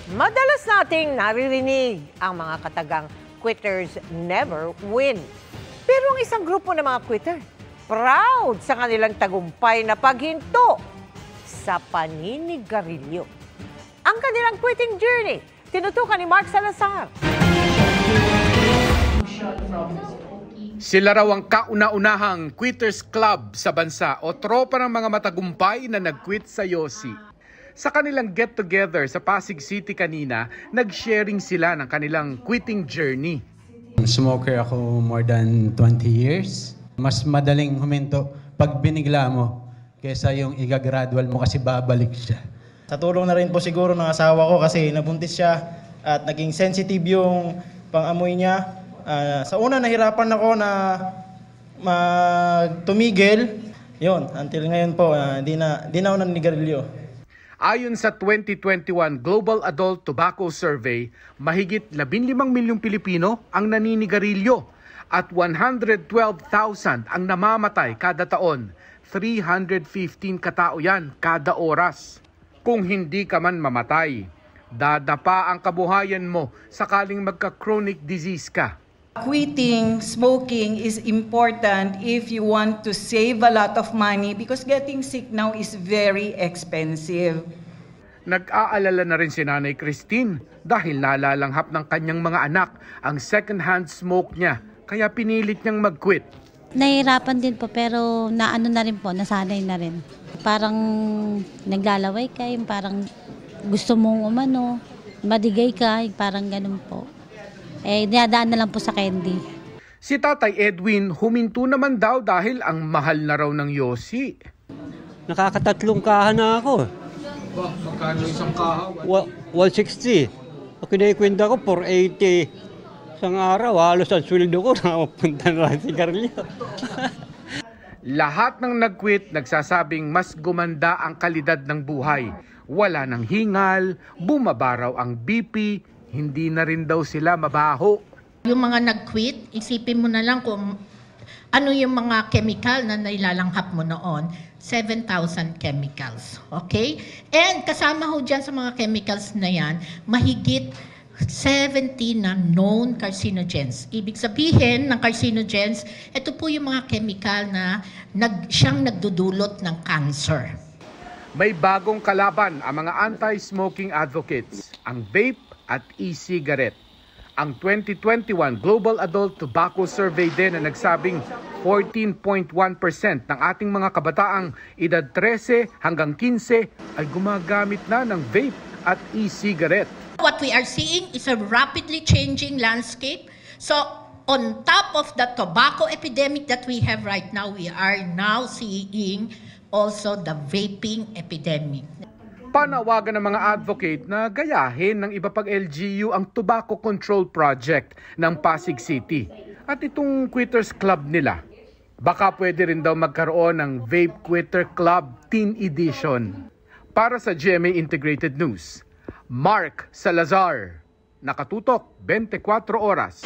Madalas nating naririnig ang mga katagang quitters never win. Pero ang isang grupo ng mga quitter, proud sa kanilang tagumpay na paghinto sa paninigarilyo. Ang kanilang quitting journey, tinutukan ni Mark Salazar. Sila raw ang kauna-unahang quitters club sa bansa o tropa ng mga matagumpay na nag-quit sa Yossi. Sa kanilang get-together sa Pasig City kanina, nag-sharing sila ng kanilang quitting journey. Smoker ako more than 20 years. Mas madaling huminto pag binigla mo kaysa yung igagradual mo kasi babalik siya. Sa tulong na rin po siguro ng asawa ko kasi nabuntis siya at naging sensitive yung pang-amoy niya. Sa una nahirapan ako na tumigil. Yun, until ngayon po, di na ako naninigarilyo. Ayon sa 2021 Global Adult Tobacco Survey, mahigit 15 milyong Pilipino ang naninigarilyo at 112,000 ang namamatay kada taon. 315 katao yan kada oras. Kung hindi ka man mamatay, dadapa ang kabuhayan mo sakaling magka-chronic disease ka. Quitting smoking is important if you want to save a lot of money because getting sick now is very expensive. Nag-aalala na rin si Nanay Christine dahil nalalanghap ng kanyang mga anak ang second-hand smoke niya kaya pinilit niyang mag-quit. Nahihirapan din po pero naano na rin po, nasanay na rin. Parang naglalaway ka, parang gusto mong madigay ka, parang ganun po. Dinadaan na lang po sa candy. Si Tatay Edwin huminto naman daw dahil ang mahal na raw ng Yossi. Nakakatatlong kaha na ako. Magkano isang kaha? 160. Kinikwenta ko 480. Isang araw, halos ang sweldo ko nakapunta na lang sigarilyo. Lahat ng nag-quit nagsasabing mas gumanda ang kalidad ng buhay. Wala nang hingal, bumaba raw ang BP, hindi na rin daw sila mabaho. Yung mga nag-quit, isipin mo na lang kung ano yung mga chemical na nailalanghap mo noon. 7,000 chemicals. Okay? And kasama ho dyan sa mga chemicals na yan, mahigit 70 na known carcinogens. Ibig sabihin ng carcinogens, ito po yung mga chemical na siyang nagdudulot ng cancer. May bagong kalaban ang mga anti-smoking advocates, ang vape at e-cigarette. Ang 2021 Global Adult Tobacco Survey din na nagsabing 14.1% ng ating mga kabataang edad 13 hanggang 15 ay gumagamit na ng vape at e-cigarette. What we are seeing is a rapidly changing landscape. So on top of the tobacco epidemic that we have right now, we are now seeing also the vaping epidemic. Panawagan ng mga advocate na gayahin ng iba pang LGU ang Tobacco Control Project ng Pasig City. At itong Quitters Club nila, baka pwede rin daw magkaroon ng Vape Quitter Club Teen Edition. Para sa GMA Integrated News, Mark Salazar, nakatutok 24 oras.